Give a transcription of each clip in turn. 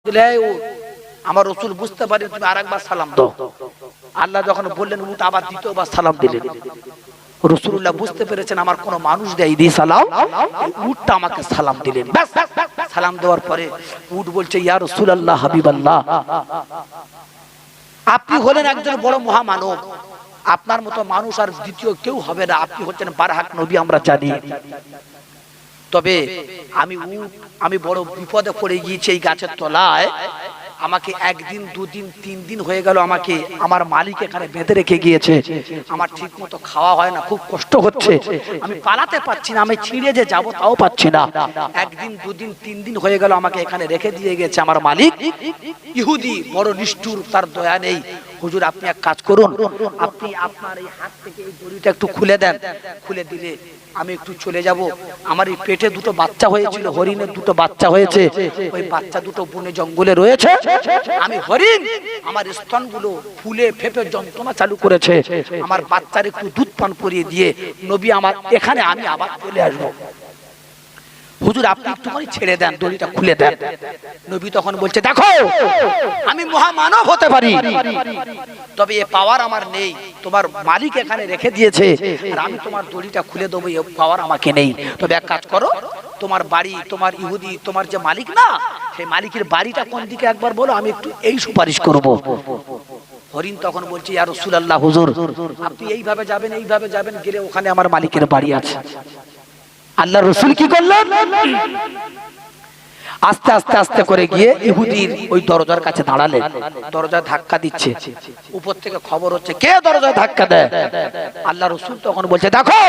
দিলে আমার রাসূল বুঝতে পারেন তুমি আরেকবার সালাম দাও। আল্লাহ যখন বললেন উঠ, আবার দ্বিতীয়বার সালাম দিলেন। রাসূলুল্লাহ বুঝতে পেরেছেন আমার কোন মানুষ দেয় দি সালাম, উটটা আমাকে সালাম দিলেন। ব্যাস সালাম দেওয়ার পরে উট বলছে ইয়া রাসূলুল্লাহ হাবিবাল্লাহ, আপনি হলেন একজন বড় মহামানব, আপনার মতো মানুষ আর দ্বিতীয় কেউ হবে না, আপনি হচ্ছেন বারহাক নবী আমরা জানি। তবে আমি বড় বিপদে পড়ে গিয়েছি এই গাছের তলায়, আমাকে একদিন দুদিন তিন দিন হয়ে গেল আমাকে আমার মালিক এখানে বেঁধে রেখে গিয়েছে, আমার ঠিক মতো খাওয়া হয় না, খুব কষ্ট হচ্ছে, আমি পালাতে পারছি না, আমি ছিঁড়ে যে যাবো তাও পাচ্ছি না। একদিন দুদিন তিন দিন হয়ে গেল আমাকে এখানে রেখে দিয়ে গেছে আমার মালিক। ইহুদি বড় নিষ্ঠুর, তার দয়া নেই। হুজুর আপনি এক কাজ করুন, আপনি আপনার এই হাত থেকে এই দড়িটা একটু খুলে দেন, খুলে দিলে আমি একটু চলে যাব। আমার এই পেটে দুটো বাচ্চা হয়েছিল, হরিণের দুটো বাচ্চা হয়েছে, ওই বাচ্চা দুটো বনে জঙ্গলে রয়েছে, আমি হরিণ আমার স্তনগুলো ফুলে ফেপে যন্ত্রণা চালু করেছে, আমার বাচ্চার একটু দুধ পান করিয়ে দিয়ে নবী আমার এখানে আমি আবার চলে আসবো। হুজুর আপনি একটুখানি ছেড়ে দেন, দড়িটা খুলে দেন। নবী তখন বলছে দেখো আমি মহামানব হতে পারি, তবে এ পাওয়ার আমার নেই, তোমার মালিক এখানে রেখে দিয়েছে, আর আমি তোমার দড়িটা খুলে দেবো এ পাওয়ার আমাকে নেই। তবে এক কাজ করো, তোমার বাড়ি, তোমার ইহুদি তোমার যে মালিক না, সেই মালিকের বাড়িটা কোন দিকে একবার বলো, আমি একটু এই সুপারিশ করব। হরিণ তখন বলছে ইয়া রাসূলুল্লাহ হুজুর আপনি এইভাবে যাবেন, এইভাবে যাবেন, গেলে ওখানে আমার মালিকের বাড়ি আছে। আল্লাহ রাসূল কি করলেন, আস্তে আস্তে আস্তে করে গিয়ে ইহুদির ওই দরজার কাছে দাঁড়ালেন। দরজা ধাক্কা দিচ্ছে, উপর থেকে খবর হচ্ছে কে দরজা ধাক্কা দেয়। আল্লাহ রাসূল তখন বলছে দেখো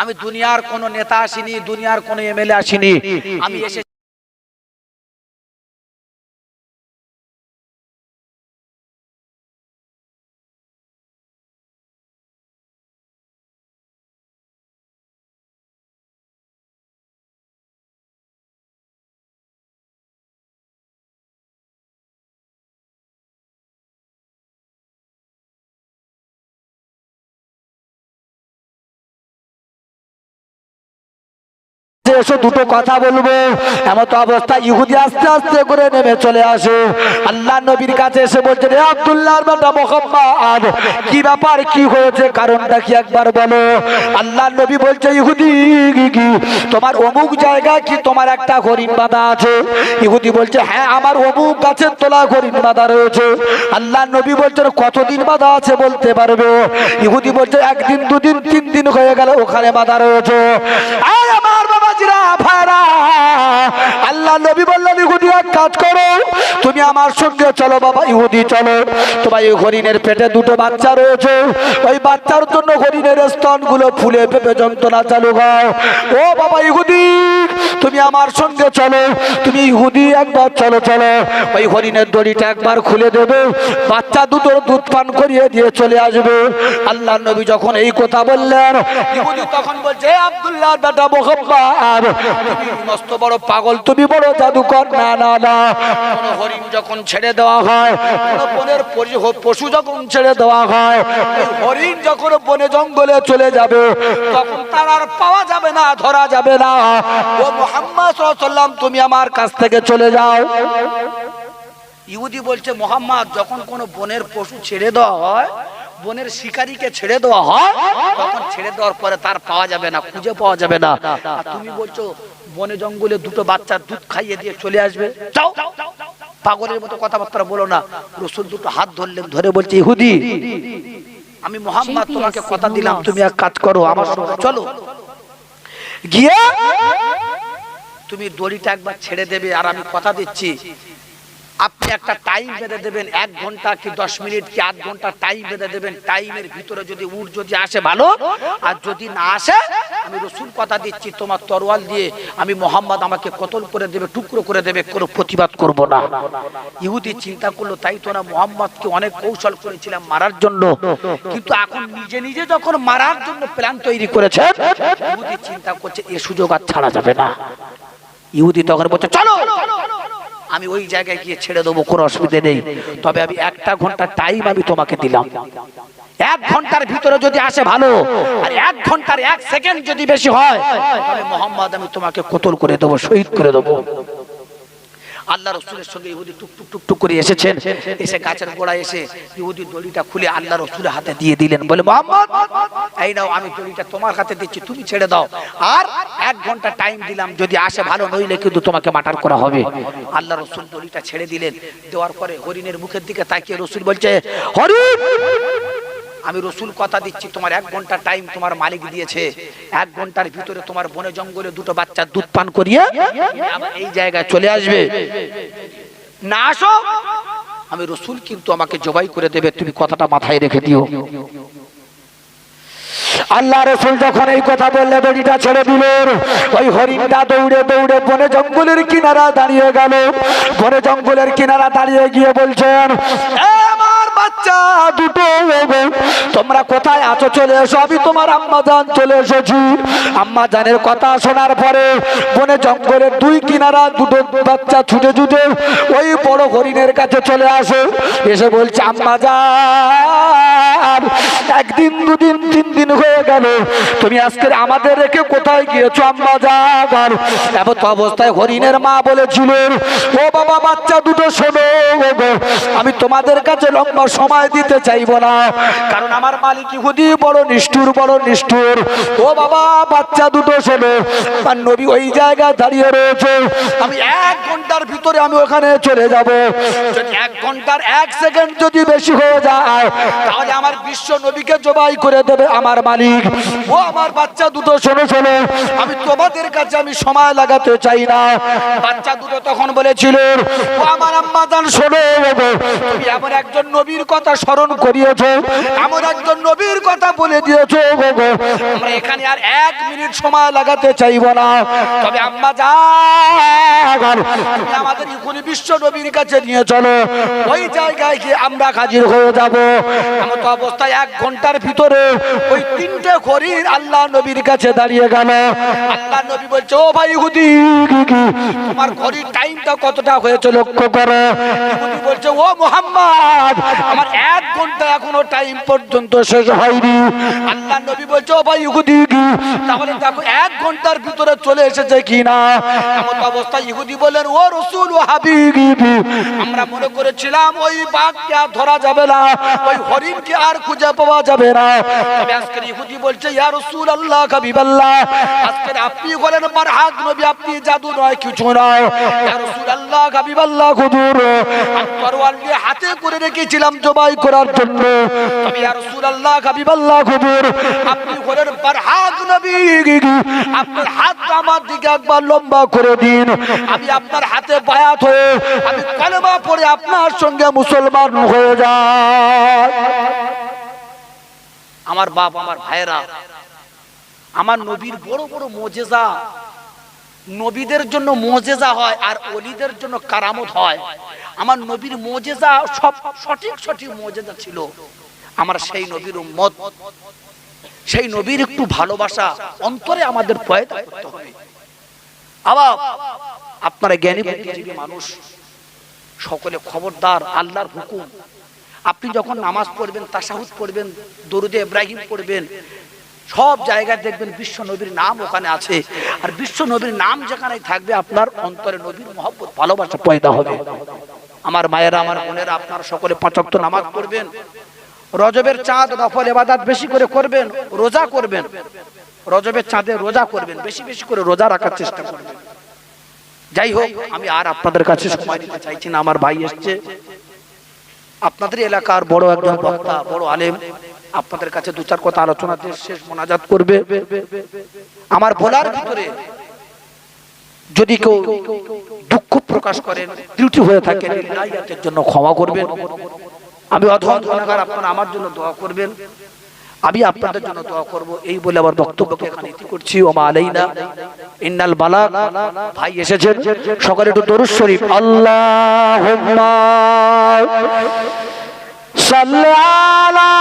আমি দুনিয়ার কোন নেতা আসিনি, দুনিয়ার কোন এমএলএ আসিনি, আমি এসে এসো দুটো কথা বলবো। এমত অবস্থা ইহুদি আস্তে আস্তে করে নেমে চলে আসে, আল্লাহ নবীর কাছে এসে বলছে রে আব্দুল্লাহর বেটা মুহাম্মদ কি ব্যাপার, কি হয়েছে, কারণটা কি একবার বলো। আল্লাহ নবী বলছে ইহুদি কি তোমার অমুক জায়গায় কি তোমার একটা হরিণ বাঁধা আছে? ইহুদি বলছে হ্যাঁ আমার অমুক গাছের তলা হরিণ বাঁধা রয়েছে। আল্লাহ নবী বলছেন কতদিন বাঁধা আছে বলতে পারবে? ইহুদি বলছে একদিন দুদিন তিন দিন হয়ে গেল ওখানে বাঁধা রয়েছে। আমার বাবাজিরা ভাইরা, আল্লাহ নবী বললেন ইহুদি এক কাজ করো, তুমি আমার সঙ্গে চলো। বাবা ইহুদি চলো, তোমার এই হরিণের পেটে দুটো বাচ্চা রয়েছে, ওই বাচ্চার জন্য হরিণের স্তনগুলো ফুলে ফেপে যন্ত্রণা চালু হয়। ও বাবা ইহুদি তুমি আমার সঙ্গে চলো, তুমি ইহুদি একবার চলো চলো, ওই হরিণের দড়িটা একবার খুলে দেবে, বাচ্চা দুটোর দুধ পান করিয়ে দিয়ে চলে আসবে। আল্লাহ নবী যখন এই কথা বললেন, ইহুদি তখন বলছে আব্দুল্লাহ বেটা মুহাম্মদ তুমি মস্ত বড় পাগল, তুমি বড় জাদুকর। না না না, কোন হরিণ যখন ছেড়ে দেওয়া হয়, কোন বনের পশু যখন ছেড়ে দেওয়া হয়, হরিণ যখন বনে জঙ্গলে চলে যাবে তখন তার আর পাওয়া যাবে না, ধরা যাবে না। ও মুহাম্মদ সাল্লাল্লাহু আলাইহি ওয়াসাল্লাম তুমি আমার কাছ থেকে চলে যাও। ইহুদি বলছে মোহাম্মদ যখন কোন বনের পশু ছেড়ে দেওয়া হয়, বনের শিকারীকে ছেড়ে দেওয়া হয়, তখন ছেড়ে দেওয়ার পরে তার পাওয়া যাবে না, খুঁজে পাওয়া যাবে না। আর তুমি বলছো বনে জঙ্গলে দুটো বাচ্চার দুধ খাইয়ে দিয়ে চলে আসবে, যাও। পাগলের মতো কথাবার্তা বলো না। রাসূল দুটো হাত ধরলেন, ধরে বলছে ইহুদি আমি মুহাম্মদ তোমাকে কথা দিলাম, তুমি এক কাজ করো আমার সঙ্গে চলো, গিয়ে তুমি দড়িটা একবার ছেড়ে দেবে, আর আমি কথা দিচ্ছি আপনি একটা টাইম বেঁধে দেবেন, 1 ঘন্টা কি 10 মিনিট কি 8 ঘন্টা টাইম বেঁধে দেবেন। টাইমের ভিতরে যদি উট যদি আসে ভালো, আর যদি না আসে আমি রাসূল কথা দিচ্ছি তোমার তরোয়াল দিয়ে আমি মুহাম্মদ আমাকে কতল করে দেবে, টুকরো করে দেবে, কোনো প্রতিবাদ করব না। ইহুদি চিন্তা করলো তাই তো না, মুহাম্মদকে অনেক কৌশল করেছিলাম মারার জন্য, কিন্তু এখন নিজে নিজে যখন মারার জন্য প্ল্যান তৈরি করেছে, ইহুদি চিন্তা করছে এই সুযোগ আর ছাড়া যাবে না। ইহুদি তখন বলছে চলো আমি ওই জায়গায় গিয়ে ছেড়ে দেবো, কোনো অসুবিধা নেই, তবে আমি 1 ঘন্টা টাইম আমি তোমাকে দিলাম। 1 ঘন্টার ভিতরে যদি আসে ভালো, আর 1 ঘন্টার 1 সেকেন্ড যদি বেশি হয় তাহলে মুহাম্মদ আমি তোমাকে কতল করে দেবো, শহীদ করে দেবো। আল্লাহ রসুলের সঙ্গে ইহুদি টুক টুক টুক টুক করে এসেছেন, এসে গাছের গোড়ায় এসে ইহুদি দড়িটা খুলে আল্লাহ রসুলের হাতে দিয়ে দিলেন, বলে মুহাম্মদ এই নাও, আমি দড়িটা তোমার হাতে দিচ্ছি, তুমি ছেড়ে দাও, আর 1 ঘন্টা টাইম দিলাম, যদি আসে ভালো, নইলে কিন্তু তোমাকে মার্টার করা হবে। আল্লাহ রসুল দড়িটা ছেড়ে দিলেন। দেওয়ার পরে হরিণের মুখের দিকে তাকিয়ে রসুল বলছে, হরিণ, আমি রসুল কথা দিচ্ছি, তোমার 1 ঘন্টা টাইম তোমার মালিক দিয়েছে, 1 ঘন্টার ভিতরে তোমার বনে জঙ্গলে 2টো বাচ্চা দুধ পান করিয়ে এই জায়গায় চলে আসবে, না আসো আমি রসুল কিন্তু আমাকে জবাই করে দেবে, তুমি কথাটা মাথায় রেখে দিও। আল্লাহ রসুল যখন এই কথা বললে দড়িটা ছেড়ে দিলেন, ওই হরিণটা দৌড়ে দৌড়ে বনে জঙ্গলের কিনারা দাঁড়িয়ে গেল। বনে জঙ্গলের কিনারা দাঁড়িয়ে গিয়ে বলছেন, আমার বাচ্চা দুটো, তোমরা কোথায় আছো, চলে এসো, আমি তোমার আম্মা জান চলে এসেছি। আম্মা জানের কথা শোনার পরে বনে জঙ্গলের 2 কিনারা 2টো বাচ্চা ছুটে ছুটে ওই বড় হরিণের কাছে চলে আসে, এসে বলছে, আম্মা জান, 1 দিন 2 দিন 3 দিন হয়ে গেল, তুমি আজকে আমাদের রেখে কোথায় গিয়েছো আম্মা জান? এমন অবস্থায় হরিণের মা বলেছিলেন, ও বাবা, বাচ্চা দুটো শোনো, আমি তোমাদের কাছে লম্বা সময় দিতে চাইবো না, কারণ আমার মালিক ইহুদি বড় নিষ্ঠুর, বড় নিষ্ঠুর। ও বাবা, বাচ্চা দুটো শোনো, আমার নবী ওই জায়গায় দাঁড়িয়ে রয়েছে, আমি 1 ঘন্টার ভিতরে আমি ওখানে চলে যাব। যদি 1 ঘন্টার 1 সেকেন্ড যদি বেশি হয়ে যায়, তাহলে আমার বিশ্ব নবীকে জবাই করে দেবে আমার মালিক। ও আমার বাচ্চা দুটো শোনো শোনো, আমি তোমাদের কাছে আমি সময় লাগাতে চাই না। বাচ্চা দুটো তখন বলেছিল, ও আমার আম্মা জান শোনো, তুমি এমন একজন নবীর কথা স্মরণ করিয়েছো, এমন একজন নবীর কথা বলে দিয়েছো, আমরা এখানে আর 1 মিনিট সময় লাগাতে চাইবো না, তবে আম্মা জান তুমি আমাদের ইখুনি বিশ্ব নবীর কাছে নিয়ে চলো, ওই জায়গায় গিয়ে আমরা হাজির হয়ে যাব। এমন অবস্থায় 1 ঘন্টার ভিতরে ওই 3টে হরিণ আল্লাহ নবীর কাছে দাঁড়িয়ে গেল। আল্লাহ নবী বলছে, ও ভাই ইহুদি, তোমার ঘড়ির টাইমটা কতটা হয়েছে লক্ষ্য করো। ইহুদি বলছে, ও মুহাম্মদ, আমার 1 ঘন্টা এখনো টাইম পর্যন্ত শেষ হয়নি। আল্লাহ নবী বলছে, ও ভাই ইহুদি, তাহলে দেখো 1 ঘন্টার ভিতরে চলে এসেছে কিনা। এমন অবস্থায় ইহুদি বলেন, ও রাসূল ও হাবিবি, আমরা মনে করেছিলাম ওই বাঘকে আর ধরা যাবে না, ওই হরিণকে আর খুঁজে পাওয়া যাবে না, তবে আজকে ইহুদি বলছে, ইয়া রাসূলুল্লাহ, হাবিবাল্লাহ, আজকে আপনি বলেন বারহাক নবী, আপনি জাদু নয়, কিছু নয়, ইয়া রাসূলুল্লাহ, হাবিবাল্লাহ, হুজুর, আমি তরোয়াল নিয়ে হাতে করে রেখেছিলাম জবাই করার জন্য, তবে ইয়া রাসূলুল্লাহ, হাবিবাল্লাহ, হুজুর, আপনি বলেন বারহাক নবী, আপনার হাতটা আমার দিকে একবার লম্বা করে দিন, আমি আপনার হাতে বায়াত হয়ে আমি কালেমা পড়ে আপনার সঙ্গে মুসলমান হয়ে যাই। আমার বাপ, আমার ভাইরা, আমার নবীর বড় বড় মুজিজা, নবীদের জন্য মুজিজা হয় আর ওলিদের জন্য কারামত হয়। আমার নবীর মুজিজা সব সঠিক সঠিক মুজিজা ছিল। আমার সেই নবীর উম্মত, সেই নবীর একটু ভালোবাসা অন্তরে আমাদের পয়দা করতে হবে। আবার আপনারা জ্ঞানী বুদ্ধিজীবী মানুষ, সকলে খবরদার, আল্লাহর হুকুম, আপনি যখন নামাজ পড়বেন, তাশাহুদ পড়বেন, দরুদে ইব্রাহিম পড়বেন, সব জায়গায় দেখবেন বিশ্ব নবীর নাম ওখানে আছে, আর বিশ্ব নবীর নাম যেখানে থাকবে আপনার অন্তরে নবীর মহব্বত, ভালোবাসা পয়দা হবে। আমার মায়েরা, আমার বোনেরা, আপনারা সকলে 5 ওয়াক্ত নামাজ পড়বেন, রজবের চাঁদ নফল ইবাদত বেশি করে করবেন, রোজা করবেন, রজবের চাঁদে রোজা করবেন, বেশি বেশি করে রোজা রাখার চেষ্টা করবেন। যাই হোক, আমি আর আপনাদের কাছে সময় দিতে চাইছি না, আমার ভাই এসছে, আপনাদের এলাকার বড় একজন বক্তা, বড় আলেম, আপনাদের কাছে 2-4 কথা আলোচনা দিয়ে শেষ মোনাজাত করবে। আমার বলার ভিতরে যদি কেউ দুঃখ প্রকাশ করেন, ত্রুটি হয়ে থাকে, নির্ণয়ের জন্য ক্ষমা করবেন। আমি অধম গুনাহগার, আপনারা আমার জন্য দোয়া করবেন, আমি আপনাদের জন্য দোয়া করব। এই বলে আমার বক্তব্যকে এখানে ইতি করছি। ওমা আলাইনা ইন্নাল বালাগ। ভাই এসেছেন, সকলে একটু দরুদ শরীফ, আল্লাহুম্মা সাল্লি আলা